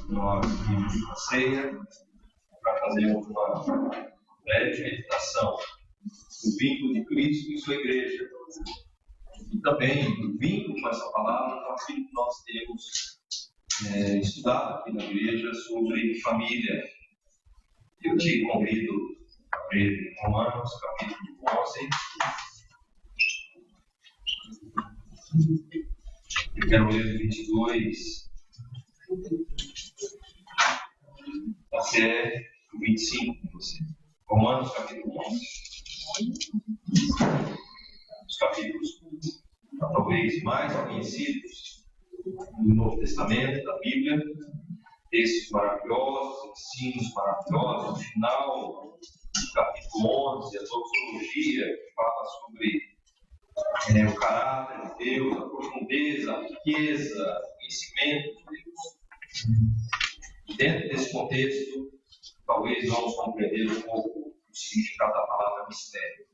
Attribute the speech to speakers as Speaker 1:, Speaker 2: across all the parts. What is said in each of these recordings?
Speaker 1: nós vimos uma ceia para fazermos uma breve meditação do vínculo de Cristo e sua igreja. E também o vínculo com essa palavra com aquilo que nós temos estudado aqui na igreja sobre família. Eu te convido a abrir Romanos, capítulo 11. Eu quero ler 22 até o 25 com você. Romanos, capítulo 11. Os capítulos talvez mais conhecidos do Novo Testamento, da Bíblia. Textos maravilhosos, ensinos maravilhosos. No final do capítulo 11, a doxologia, que fala sobre o caráter de Deus, a profundeza, a riqueza, o conhecimento de Deus. Dentro desse contexto, talvez vamos compreender um pouco o significado da palavra mistério,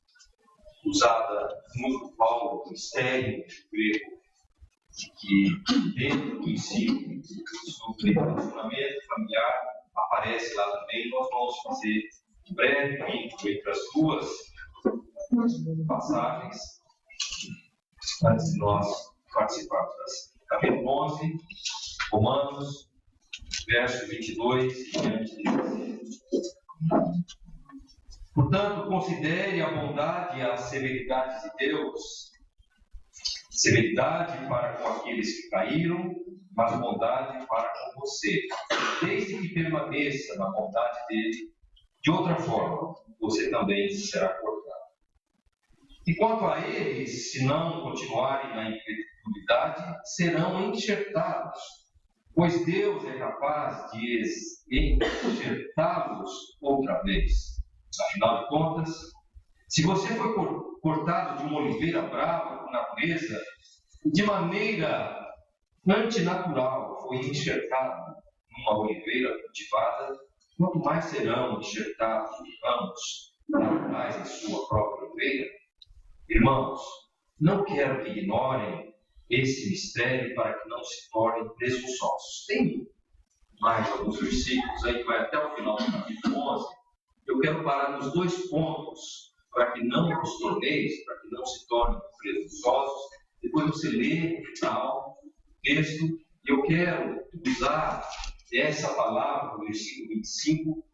Speaker 1: usada muito por Paulo, mistério grego, que dentro do ensino sobre relacionamento familiar aparece lá também. Nós vamos fazer um breve vínculo entre as duas passagens antes de nós participarmos das capítulo 11, Romanos, verso 22 e diante de Portanto, considere a bondade e a severidade de Deus, severidade para com aqueles que caíram, mas bondade para com você, desde que permaneça na bondade dele. De outra forma, você também será cortado. E quanto a eles, se não continuarem na incredulidade, serão enxertados, pois Deus é capaz de enxertá-los outra vez. Afinal de contas, se você foi cortado de uma oliveira brava por natureza, de maneira antinatural foi enxertado numa oliveira cultivada, quanto mais serão enxertados os ramos naturais em sua própria oliveira? Irmãos, não quero que ignorem esse mistério para que não se tornem presunçosos. Tem mais alguns versículos aí que vai até o final do capítulo 11. Eu quero parar nos dois pontos para que não vos torneis, para que não se tornem presunçosos. Depois você lê no final o texto. Eu quero usar essa palavra, no versículo 25.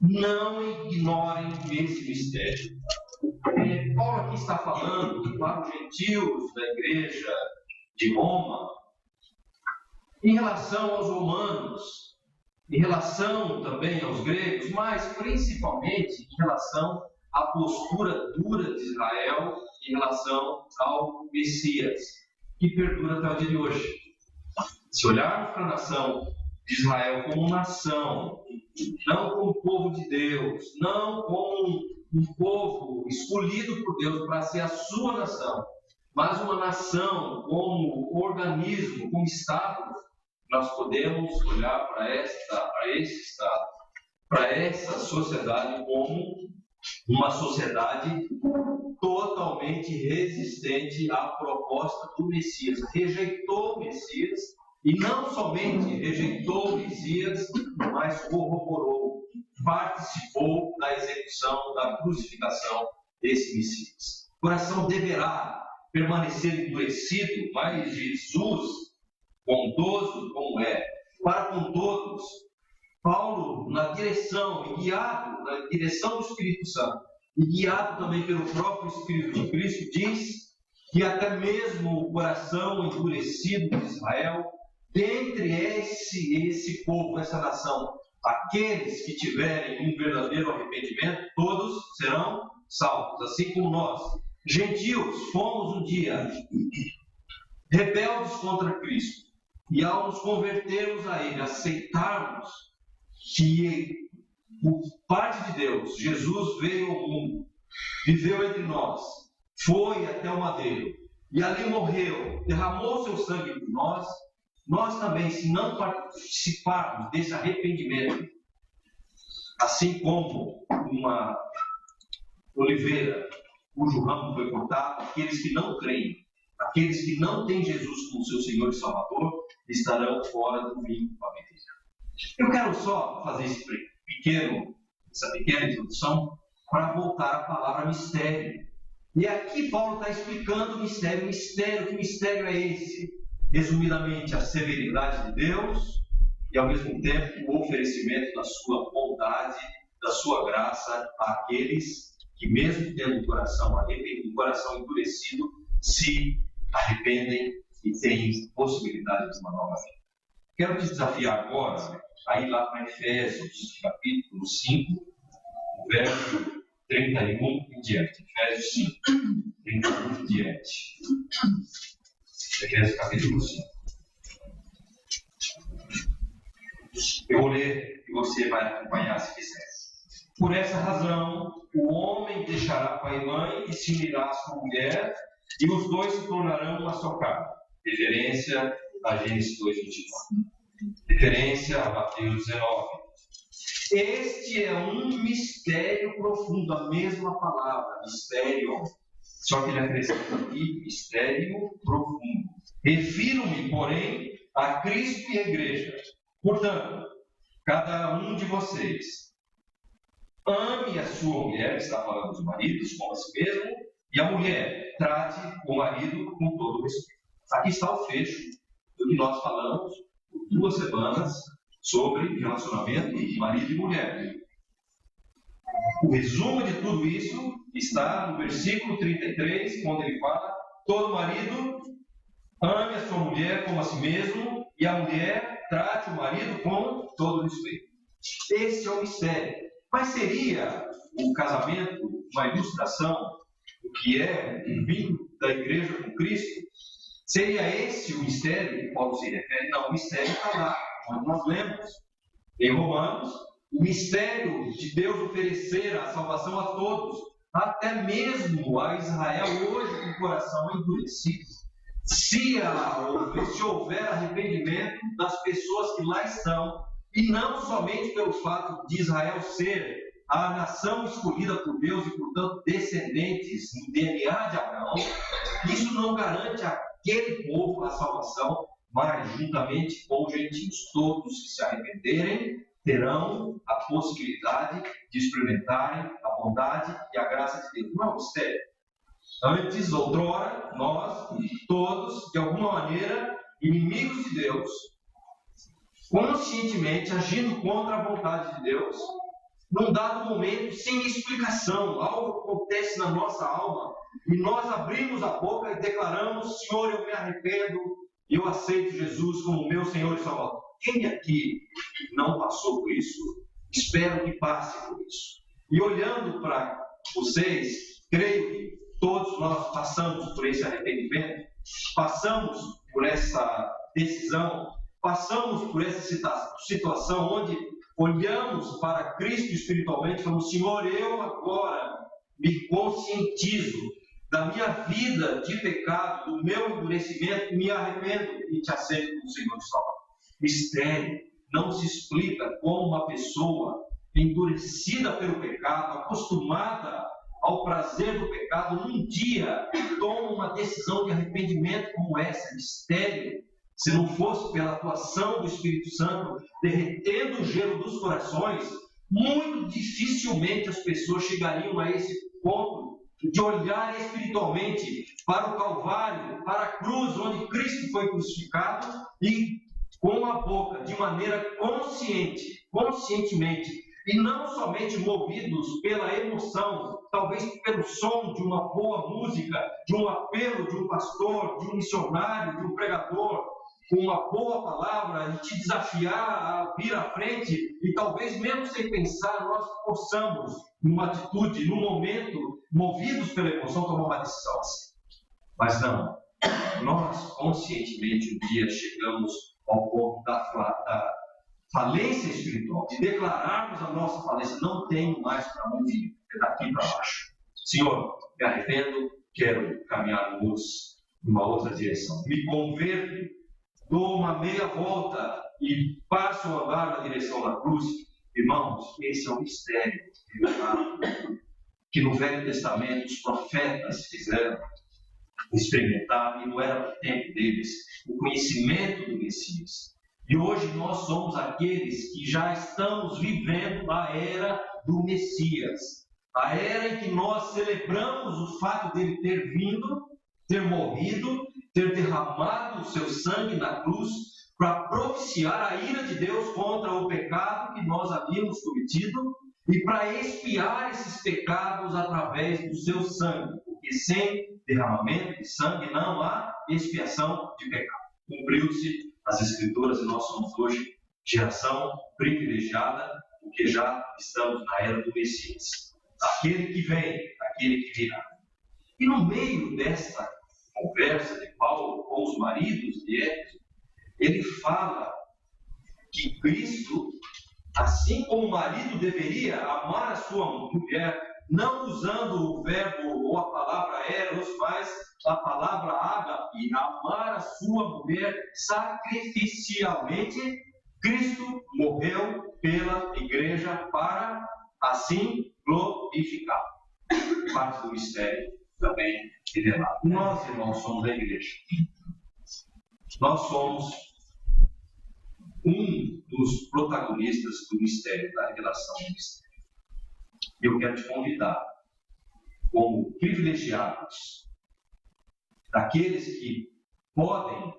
Speaker 1: Não ignorem esse mistério. Paulo aqui está falando para os gentios da igreja de Roma, em relação aos romanos, em relação também aos gregos, mas principalmente em relação à postura dura de Israel em relação ao Messias, que perdura até o dia de hoje. Se olharmos para a nação de Israel como nação, não como povo de Deus, não como um povo escolhido por Deus para ser a sua nação, mas uma nação como organismo, como Estado, nós podemos olhar para esse Estado, para essa sociedade como uma sociedade totalmente resistente à proposta do Messias. Rejeitou o Messias, e não somente rejeitou o Messias, mas corroborou, participou da execução, da crucificação desse Messias. O coração deverá permanecer endurecido, mas Jesus, bondoso como é, para com todos, Paulo, na direção, e guiado na direção do Espírito Santo, e guiado também pelo próprio Espírito de Cristo, diz que até mesmo o coração endurecido de Israel, dentre esse povo, essa nação, aqueles que tiverem um verdadeiro arrependimento, todos serão salvos, assim como nós, gentios, fomos um dia rebeldes contra Cristo, e ao nos convertermos a Ele, aceitarmos que, por parte de Deus, Jesus veio ao mundo, viveu entre nós, foi até o madeiro, e ali morreu, derramou seu sangue por nós, nós também, se não participarmos desse arrependimento, assim como uma oliveira cujo ramo foi cortado, aqueles que não creem, aqueles que não têm Jesus como seu Senhor e Salvador, estarão fora do vínculo familiar. Eu quero só fazer essa pequena introdução para voltar à palavra mistério. E aqui Paulo está explicando o mistério. Que mistério é esse? Resumidamente, a severidade de Deus e, ao mesmo tempo, o oferecimento da sua bondade, da sua graça àqueles que, mesmo tendo um coração arrependido, um coração endurecido, se arrependem e têm possibilidade de uma nova vida. Quero te desafiar agora a ir lá para Efésios, capítulo 5, verso 31 em diante. Efésios 5, 31 em diante. Efésios capítulo 5. Eu vou ler e você vai acompanhar se quiser. Por essa razão, o homem deixará pai e mãe e se unirá à sua mulher, e os dois se tornarão uma só carne. Referência a Gênesis 2:29. Referência a Mateus 19. Este é um mistério profundo, a mesma palavra, mistério, só que ele acrescenta aqui, mistério profundo. Refiro-me, porém, a Cristo e a Igreja. Portanto, cada um de vocês ame a sua mulher, está falando dos maridos, como a si mesmo, e a mulher trate o marido com todo o respeito. Aqui está o fecho do que nós falamos por 2 semanas sobre relacionamento de marido e mulher. O resumo de tudo isso está no versículo 33, quando ele fala: todo marido ame a sua mulher como a si mesmo, e a mulher trate o marido com todo respeito. Esse é o mistério. Mas seria o casamento uma ilustração do que é o vínculo da igreja com Cristo? Seria esse o mistério que Paulo se refere? Não, o mistério está lá, quando nós lemos em Romanos, o mistério de Deus oferecer a salvação a todos, até mesmo a Israel hoje com o coração endurecido. Se houver arrependimento das pessoas que lá estão, e não somente pelo fato de Israel ser a nação escolhida por Deus e, portanto, descendentes no DNA de Abraão, isso não garante àquele povo a salvação, mas juntamente com os gentios, todos que se arrependerem terão a possibilidade de experimentarem a bondade e a graça de Deus. Não é um mistério. Antes, outrora, nós, todos, de alguma maneira, inimigos de Deus, conscientemente agindo contra a vontade de Deus, num dado momento, sem explicação, algo acontece na nossa alma, e nós abrimos a boca e declaramos: Senhor, eu me arrependo, e eu aceito Jesus como meu Senhor e Salvador. Quem aqui não passou por isso? Espero que passe por isso. E olhando para vocês, creio que todos nós passamos por esse arrependimento, passamos por essa decisão, passamos por essa situação onde olhamos para Cristo espiritualmente e falamos: Senhor, eu agora me conscientizo da minha vida de pecado, do meu endurecimento, me arrependo e te aceito como Senhor e Salvador. Mistério não se explica como uma pessoa endurecida pelo pecado, acostumada ao prazer do pecado, num dia toma uma decisão de arrependimento como essa. Mistério. Se não fosse pela atuação do Espírito Santo derretendo o gelo dos corações, muito dificilmente as pessoas chegariam a esse ponto de olhar espiritualmente para o Calvário, para a cruz onde Cristo foi crucificado, e com a boca, de maneira conscientemente, e não somente movidos pela emoção, talvez pelo som de uma boa música, de um apelo de um pastor, de um missionário, de um pregador, com uma boa palavra, e te desafiar a vir à frente, e talvez mesmo sem pensar, nós possamos, numa atitude, num momento, movidos pela emoção, tomar uma decisão assim. Mas não, nós conscientemente um dia chegamos ao ponto da falência espiritual, de declararmos a nossa falência: não tenho mais para onde ir, é daqui para baixo. Senhor, me arrependo, quero caminhar numa outra direção. Me converto, dou uma meia volta e passo a andar na direção da cruz. Irmãos, esse é o mistério que no Velho Testamento os profetas fizeram experimentar, e não era o tempo deles, o conhecimento do Messias. E hoje nós somos aqueles que já estamos vivendo a era do Messias. A era em que nós celebramos o fato dele ter vindo, ter morrido, ter derramado o seu sangue na cruz para propiciar a ira de Deus contra o pecado que nós havíamos cometido e para expiar esses pecados através do seu sangue. Porque sem derramamento de sangue não há expiação de pecado. Cumpriu-se as Escrituras e nós somos hoje geração privilegiada, porque já estamos na era do Messias. Aquele que vem, aquele que virá. E no meio desta conversa de Paulo com os maridos de Éfeso, ele fala que Cristo, assim como o marido deveria amar a sua mulher, não usando o verbo ou a palavra eros, mas a palavra ágape, amar a sua mulher sacrificialmente, Cristo morreu pela igreja para assim glorificar. Parte do mistério também revelado. Nós, irmãos, somos a igreja. Nós somos um dos protagonistas do mistério, da revelação do mistério. Eu quero te convidar, como privilegiados, daqueles que podem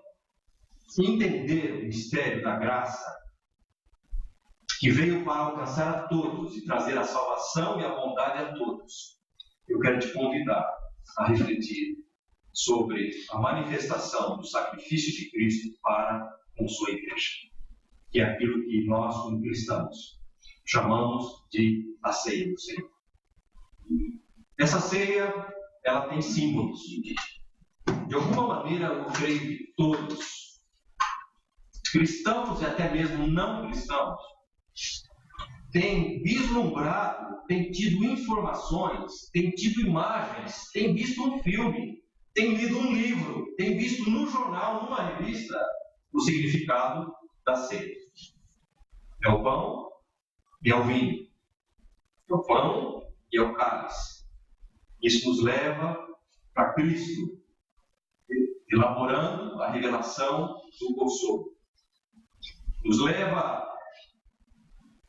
Speaker 1: entender o mistério da graça, que veio para alcançar a todos e trazer a salvação e a bondade a todos. Eu quero te convidar a refletir sobre a manifestação do sacrifício de Cristo para com sua igreja, que é aquilo que nós, como cristãos, chamamos de a ceia do Senhor. Essa ceia, ela tem símbolos. De alguma maneira, eu creio que todos, cristãos e até mesmo não cristãos, têm vislumbrado, têm tido informações, têm tido imagens, têm visto um filme, têm lido um livro, têm visto no jornal, numa revista, o significado da ceia. É o pão e é o vinho. É o pão e é o cálice. Isso nos leva para Cristo, elaborando a revelação do consolo. Nos leva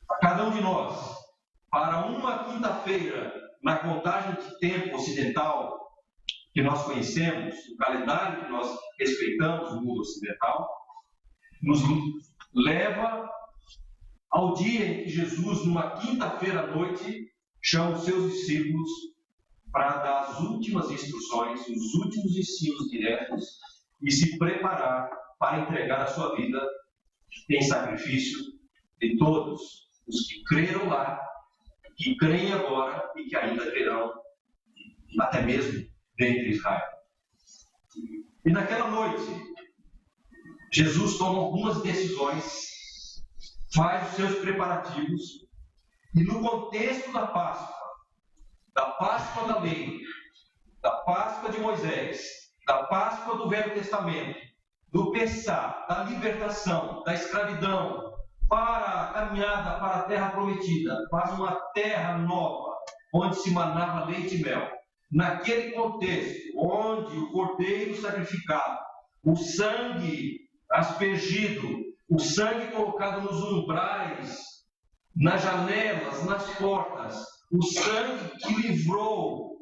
Speaker 1: a cada um de nós para uma quinta-feira na contagem de tempo ocidental que nós conhecemos, o calendário que nós respeitamos no mundo ocidental, nos leva ao dia em que Jesus, numa quinta-feira à noite, chama os seus discípulos para dar as últimas instruções, os últimos ensinos diretos e se preparar para entregar a sua vida em sacrifício de todos os que creram lá, que creem agora e que ainda crerão, até mesmo dentre Israel. E naquela noite, Jesus toma algumas decisões, faz os seus preparativos, e no contexto da Páscoa da lei, da Páscoa de Moisés, da Páscoa do Velho Testamento, do Pessá, da libertação, da escravidão, para a caminhada para a terra prometida, para uma terra nova, onde se manava leite e mel. Naquele contexto, onde o cordeiro sacrificado, o sangue aspergido, o sangue colocado nos umbrais, nas janelas, nas portas, o sangue que livrou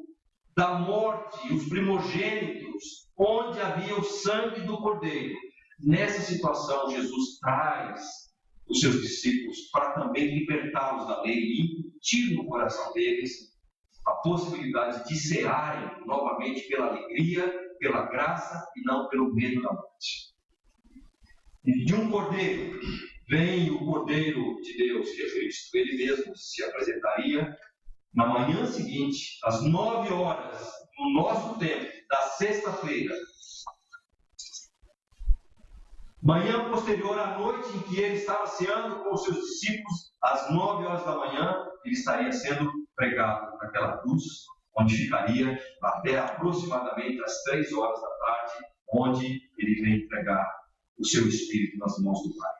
Speaker 1: da morte os primogênitos, onde havia o sangue do cordeiro. Nessa situação, Jesus traz os seus discípulos para também libertá-los da lei e incutir no coração deles a possibilidade de cearem novamente pela alegria, pela graça e não pelo medo da morte. E de um cordeiro vem o Cordeiro de Deus, que é Cristo. Ele mesmo se apresentaria na manhã seguinte, às 9 horas, no nosso tempo, da sexta-feira. Manhã posterior à noite em que ele estava ceando com os seus discípulos, às 9 horas da manhã, ele estaria sendo pregado naquela cruz, onde ficaria até aproximadamente às 3 horas da tarde, onde ele vem entregar o seu Espírito nas mãos do Pai.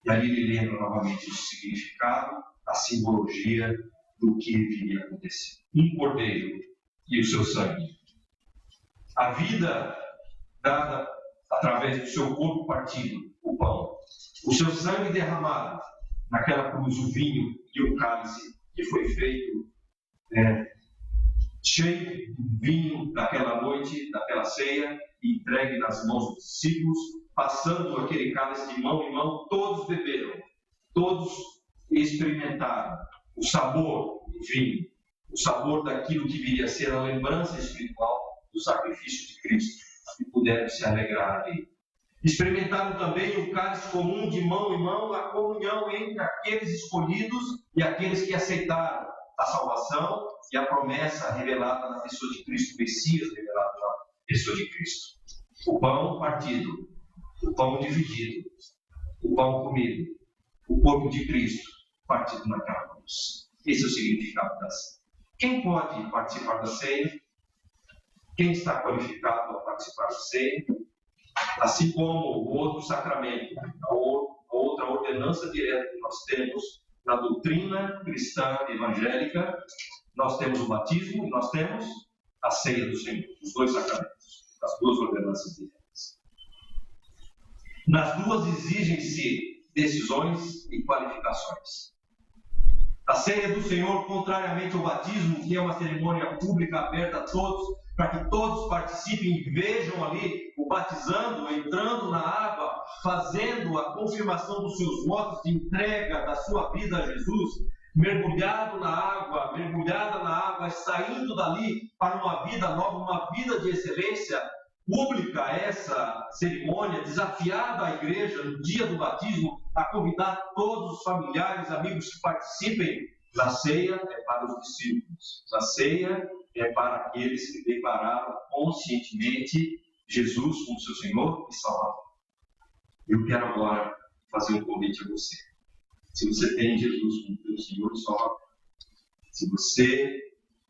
Speaker 1: E aí ele lembra novamente o significado, a simbologia do que viria a acontecer. Um cordeiro e o seu sangue. A vida dada através do seu corpo partido o pão. O seu sangue derramado naquela cruz, o vinho e o cálice que foi feito cheio de vinho daquela noite, daquela ceia, e entregue nas mãos dos discípulos, passando aquele cálice de mão em mão, todos beberam, todos experimentaram o sabor do vinho, o sabor daquilo que viria a ser a lembrança espiritual do sacrifício de Cristo, e puderam se alegrar ali. Experimentaram também o cálice comum de mão em mão, a comunhão entre aqueles escolhidos e aqueles que aceitaram a salvação e a promessa revelada na pessoa de Cristo, o Messias revelado na pessoa de Cristo. O pão partido, o pão dividido, o pão comido, o corpo de Cristo partido naquela cruz. Esse é o significado da ceia. Quem pode participar da ceia? Quem está qualificado a participar da ceia? Assim como o outro sacramento, a outra ordenança direta que nós temos na doutrina cristã evangélica, nós temos o batismo e nós temos a ceia do Senhor, os dois sacramentos, as duas ordenanças diretas. Nas duas exigem-se decisões e qualificações. A ceia do Senhor, contrariamente ao batismo, que é uma cerimônia pública aberta a todos, para que todos participem e vejam ali o batizando, entrando na água, fazendo a confirmação dos seus votos de entrega da sua vida a Jesus, mergulhada na água, saindo dali para uma vida nova, uma vida de excelência pública, essa cerimônia, desafiada a igreja no dia do batismo a convidar todos os familiares, amigos que participem da ceia, é para os discípulos. A ceia é para aqueles que declararam conscientemente Jesus como seu Senhor e Salvador. Eu quero agora fazer um convite a você. Se você tem Jesus como seu Senhor e Salvador, se você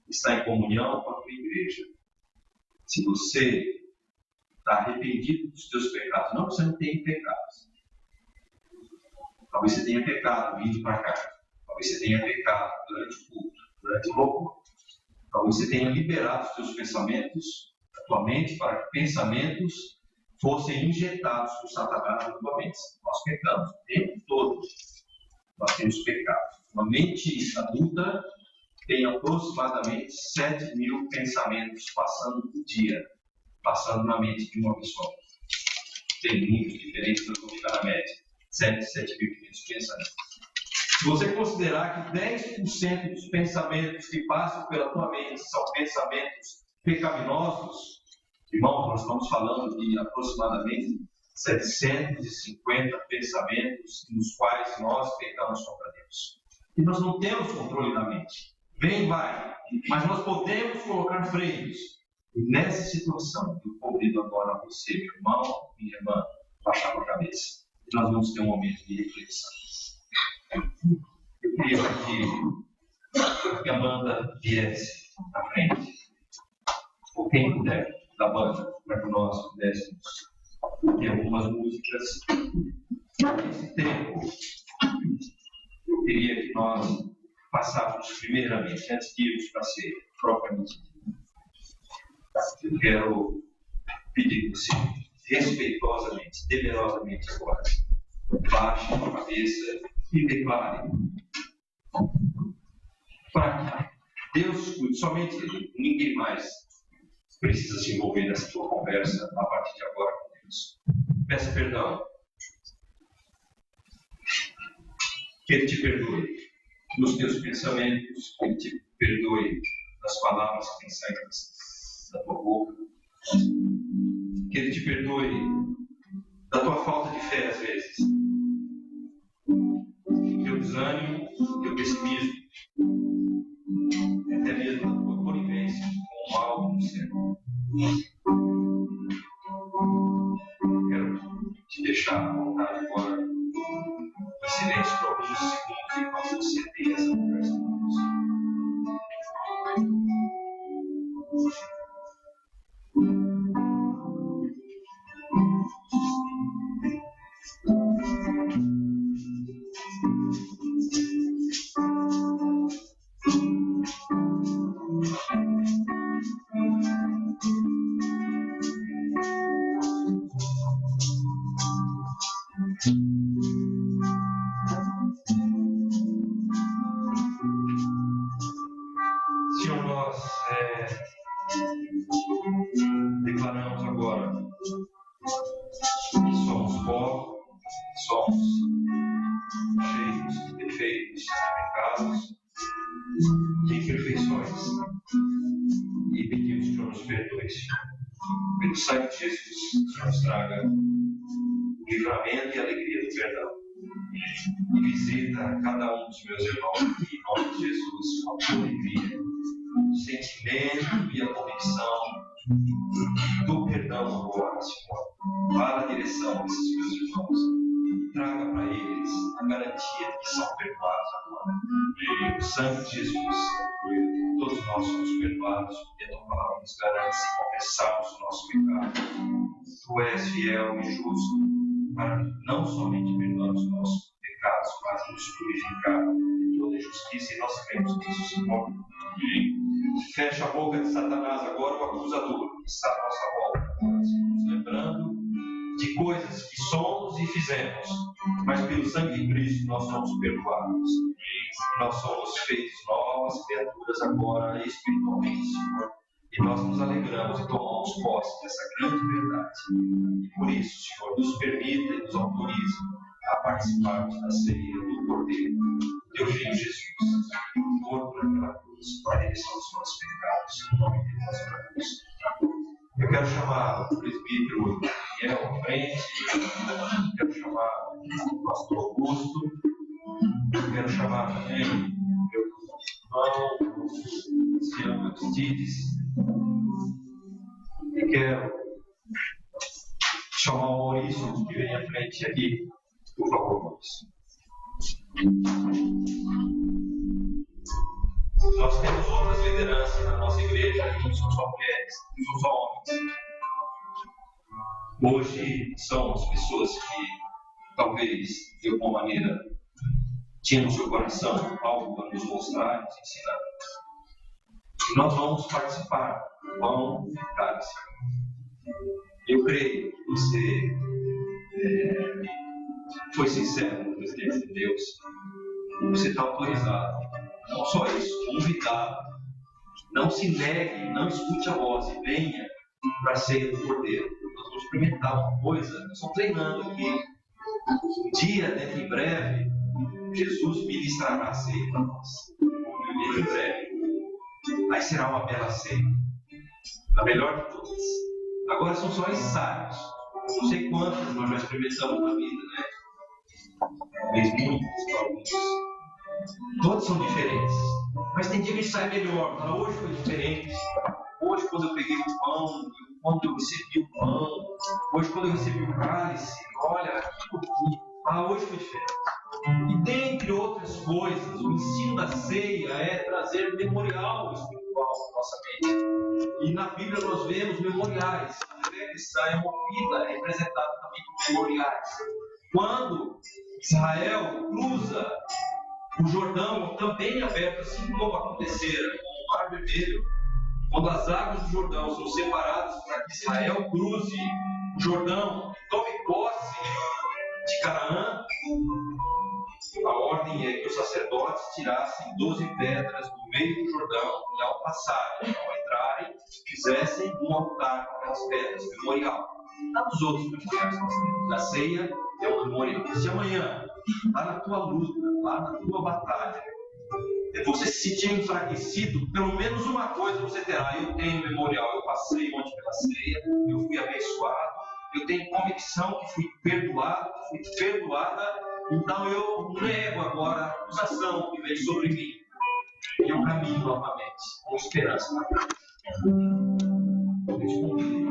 Speaker 1: está em comunhão com a tua igreja, se você está arrependido dos teus pecados, não que você não tenha pecados. Talvez você tenha pecado vindo para cá. Talvez você tenha pecado durante o culto, durante o louvor. Talvez você tenha liberado os teus pensamentos, a tua mente, para que pensamentos fossem injetados por Satanás na tua mente. Nós pecamos o tempo todo. Nós temos pecado. Uma mente adulta tem aproximadamente 7.000 pensamentos passando por dia, passando na mente de uma pessoa. Tem níveis diferentes, eu vou ficar na média. 7.500 pensamentos. Se você considerar que 10% dos pensamentos que passam pela tua mente são pensamentos pecaminosos, irmãos, nós estamos falando de aproximadamente 750 pensamentos nos quais nós pecamos contra Deus. E nós não temos controle da mente. Vem e vai. Mas nós podemos colocar freios. E nessa situação, eu convido agora a você, meu irmão, minha irmã, baixar a cabeça. E nós vamos ter um momento de reflexão. Eu queria que a banda viesse à frente. Ou quem puder, da banda, para que nós pudéssemos ter algumas músicas. Nesse tempo, eu queria que nós passássemos primeiramente, antes de irmos para ser propriamente dito. Eu quero pedir que você, respeitosamente, temerosamente agora, baixe a cabeça e declare para Deus, somente Ele, ninguém mais precisa se envolver nessa tua conversa a partir de agora com Deus. Peça perdão. Que Ele te perdoe nos teus pensamentos, que Ele te perdoe nas palavras que têm saído da tua boca, que Ele te perdoe da tua falta de fé às vezes, do teu desânimo, do teu pessimismo, até mesmo da tua conivência com o mal no ser. Quero te deixar à vontade agora, em silêncio por alguns segundos, enquanto você tem essa conversa com Deus. cheios de defeitos, de pecados, de imperfeições. E pedimos que o Senhor nos perdoe. Pelo sangue de Jesus, que o Senhor nos traga o livramento e a alegria do perdão. E visita cada um dos meus irmãos aqui, em nome de Jesus, com a tua alegria, o sentimento e a convicção do perdão agora, Senhor. Vá na direção desses meus irmãos e traga para eles a garantia de que são perdoados agora. E o sangue de Jesus, todos nós somos perdoados, porque a tua palavra nos garante se confessarmos o nosso pecado. Tu és fiel e justo para não somente perdoar os nossos pecados, mas nos purificar de toda injustiça, e nós cremos nisso, Senhor. Fecha a boca de Satanás agora, o acusador, que está à nossa volta, nos lembrando de coisas que somos e fizemos, mas pelo sangue de Cristo nós somos perdoados. Nós somos feitos novas criaturas agora espiritualmente, Senhor. E nós nos alegramos e tomamos posse dessa grande verdade. E por isso, Senhor, nos permita e nos autorize a participarmos da ceia do Cordeiro, teu Filho Jesus, morto pela cruz, para a remissão dos nossos pecados. Em nome de Deus, oramos. Eu quero chamar o presbítero Miguel à frente, quero chamar o pastor Augusto, eu quero chamar também meu irmão, Luciano Aristides, e quero chamar o Maurício, que vem à frente aqui. Por favor, Maurício. Nós temos outras lideranças na nossa igreja, e não são só mulheres, não são só homens. Hoje são as pessoas que, talvez, de alguma maneira, tinham no seu coração algo para nos mostrar, nos ensinar. E nós vamos participar, vamos ficar nesse caminho. Eu creio que você foi sincero no presidente de Deus. Você está autorizado. Não só isso, convidado. Não se negue, não escute a voz e venha para a ceia do Cordeiro. Nós vamos experimentar uma coisa, nós estamos treinando aqui. Um dia, dentro em breve, Jesus ministrará a ceia para nós. Dentro em breve. Aí será uma bela ceia. A melhor de todas. Agora são só ensaios. Não sei quantas nós já experimentamos na vida, né? Talvez muitas, alguns. Todos são diferentes. Mas tem dia que a gente sai melhor. Fala, hoje foi diferente. Hoje, quando eu peguei o pão, quando eu recebi o pão, hoje, quando eu recebi o cálice, olha, aquilo aqui. Hoje foi diferente. E dentre outras coisas, o ensino da ceia é trazer memorial espiritual na nossa mente. E na Bíblia nós vemos memoriais. A fé cristã é movida, é representada também por memoriais. Quando Israel cruza o Jordão, também aberto, assim como acontecera com o Mar Vermelho, quando as águas do Jordão são separadas para que Israel cruze o Jordão e tome posse de Canaã, a ordem é que os sacerdotes tirassem 12 pedras do meio do Jordão e, ao passarem, ao entrarem, fizessem um altar com aquelas pedras, memorial. Não dos outros memoriais que nós temos. A ceia é um memorial. Se amanhã, lá na tua luta, lá na tua batalha, você se sentir enfraquecido, pelo menos uma coisa você terá. Eu tenho memorial, eu passei ontem pela ceia, eu fui abençoado, eu tenho convicção que fui perdoado, fui perdoada, então eu nego agora a acusação que veio sobre mim. E eu caminho novamente, com esperança na frente. Eu te convido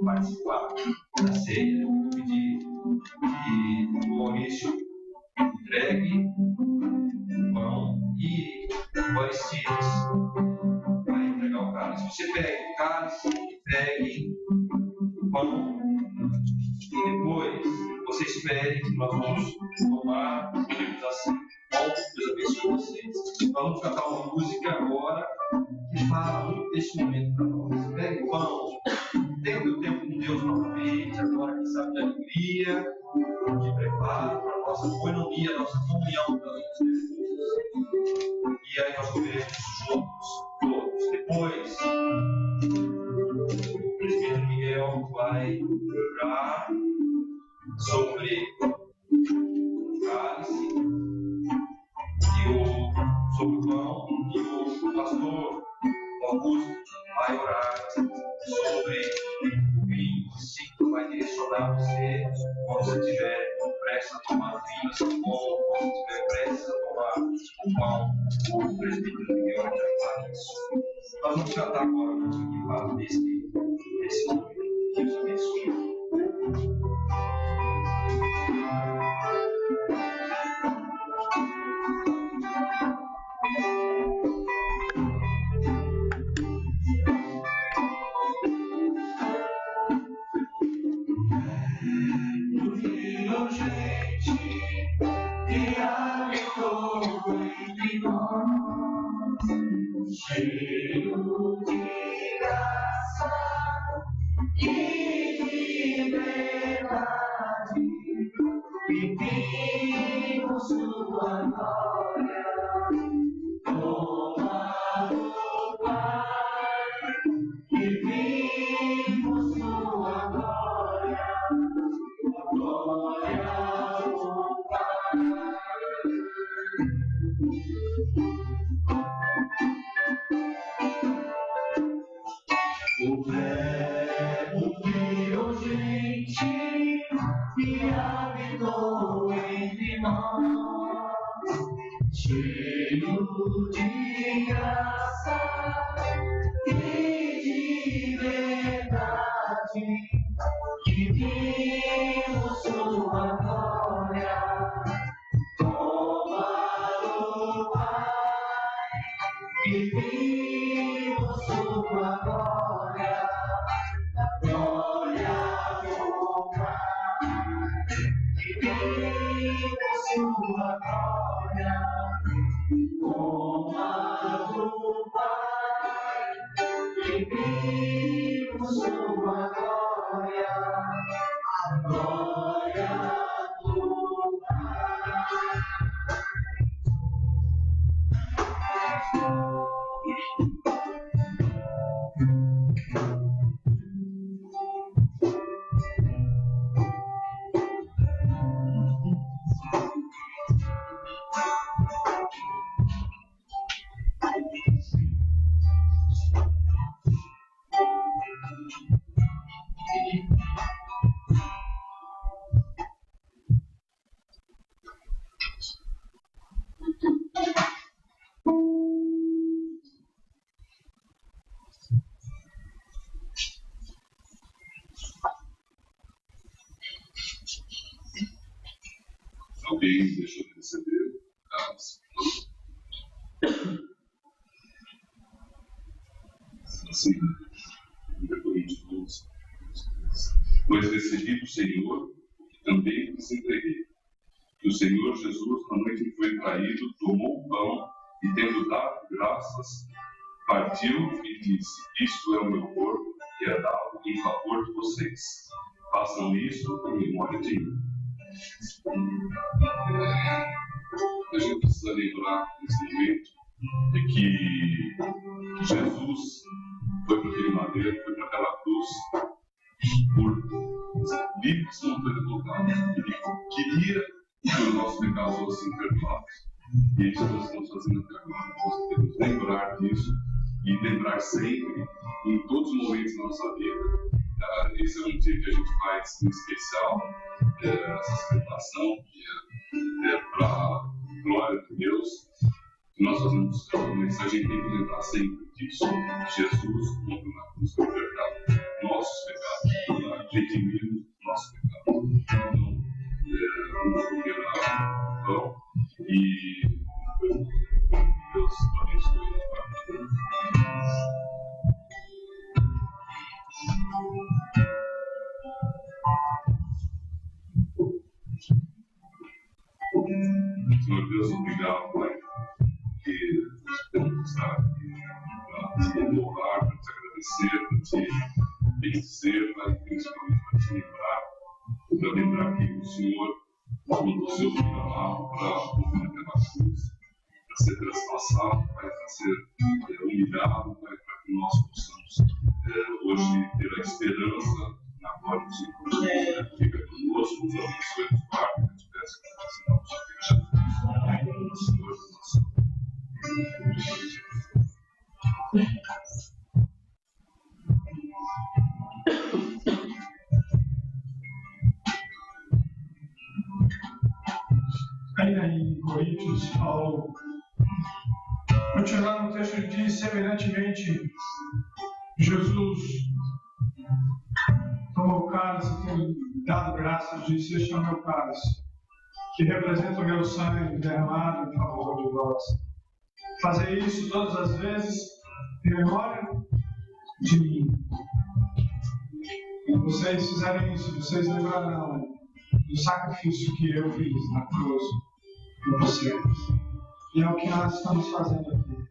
Speaker 1: a participar da ceia. Eu vou pedir que o Maurício entregue o pão e o Aristides vai entregar o cálice. Você pegue o cálice, pegue o pão e depois você espere que nós vamos tomar a ceia. Bom, Deus abençoe vocês. Nós vamos cantar uma música agora que fala muito desse momento para nós. Pegue o pão, tenha o teu tempo com Deus novamente, agora que sabe de alegria, de preparo para a nossa coinonia, a nossa comunhão com os Jesus. E aí nós comeremos juntos, todos. Depois, o presbítero Miguel vai orar sobre o cálice. ajudar você quando você estiver prestes a tomar vinho, assim como quando estiver prestes a tomar o pão, o presbítero Miguel vai tratar disso. Nós vamos cantar agora um pouquinho que fala desse nome. Deus abençoe.
Speaker 2: Cheio de graça e de verdade, vivimos sua glória, toma do Pai, vivimos sua glória, glória do Pai. O Verbo virou gente e habitou entre nós, cheio de graça e de verdade, que vimos sua glória, toma do Pai, que vimos sua glória, glória do Pai, que vimos sua glória, toma do Pai, que vimos sua glória, glória do Pai.
Speaker 3: Alguém deixou de receber? Assim, depois de todos. Pois recebi do Senhor o que também vos entreguei. Que o Senhor Jesus, na noite em que foi traído, tomou o pão e, tendo dado graças, partiu e disse: Isto é o meu corpo, que é dado em favor de vocês. Façam isso em memória de mim. A gente precisa lembrar nesse momento de que Jesus foi para aquele madeiro, foi para aquela cruz por livre espontânea vontade. Ele queria que o nosso pecado fosse perdoado. E é isso que nós estamos fazendo até agora. Nós temos que lembrar disso e lembrar sempre, em todos os momentos da nossa vida. Esse é um dia que a gente faz em especial, essa celebração, que é para a glória de Deus. Que nós fazemos mas a gente tem que lembrar sempre disso. Jesus morreu na cruz para perdoar nossos pecados, para redimir nossos pecados. Então, vamos comer a pão e Deus abençoe a Senhor Deus, obrigado, Pai, que podemos estar aqui para te louvar, para te agradecer, para te bendizer, Pai, principalmente para lembrar que o Senhor mandou seu filho amado para morrer pela cruz, para ser traspassado, Pai, para ser humilhado, Pai, para que nós possamos hoje ter a esperança na glória do Senhor. Fica conosco, nos abençoe, nos guarde, eu te peço que nós não nos deixemos do Senhor do nosso.
Speaker 4: Coríntios, Paulo, continuando no texto, ele diz: semelhantemente, Jesus tomou o cálice, tendo dado graças, disse: este é o meu cálice, que representa o meu sangue derramado em favor de vós. Fazer isso todas as vezes em memória de mim. E vocês fizerem isso, vocês lembrarão do sacrifício que eu fiz na cruz por vocês. E é o que nós estamos fazendo aqui.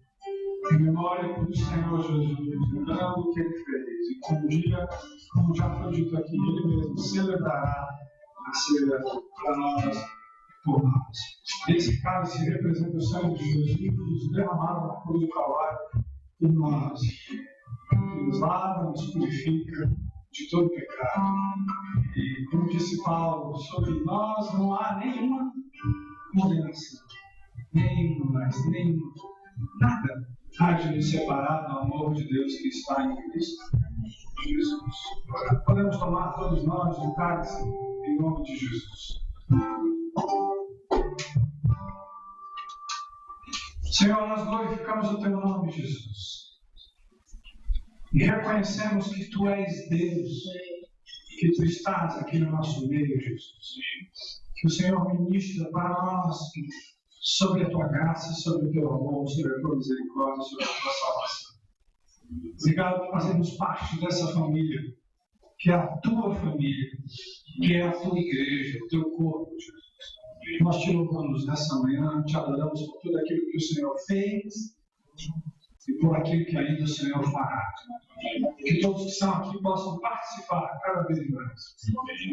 Speaker 4: Em memória do Senhor Jesus, lembrando o que Ele fez. E como já foi dito aqui, Ele mesmo celebrará a ceia para nós e por nós. Esse cálice representa o sangue de Jesus derramado na cruz do Calvário por nós, que nos lava, nos purifica de todo pecado. E como disse Paulo, sobre nós não há nenhuma condenação, nenhuma, nada há de nos separar do amor de Deus que está em Cristo Jesus. Podemos tomar todos nós do cálice em nome de Jesus. Senhor, nós glorificamos o Teu nome, Jesus. E reconhecemos que Tu és Deus, que Tu estás aqui no nosso meio, Jesus. Que o Senhor ministra para nós sobre a Tua graça, sobre o Teu amor, sobre a Tua misericórdia, sobre a Tua salvação. Obrigado por fazermos parte dessa família, que é a Tua família, que é a Tua igreja, o Teu corpo, Jesus. Nós te louvamos nessa manhã, te adoramos por tudo aquilo que o Senhor fez e por aquilo que ainda o Senhor fará. Que todos que estão aqui possam participar cada vez mais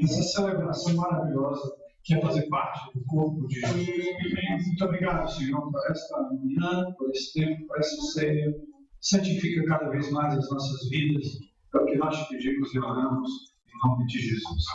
Speaker 4: dessa celebração maravilhosa que é fazer parte do corpo de Jesus. Muito obrigado, Senhor, por esta manhã, por esse tempo, por essa ceia. Santifica cada vez mais as nossas vidas. É o que nós te pedimos e oramos em nome de Jesus.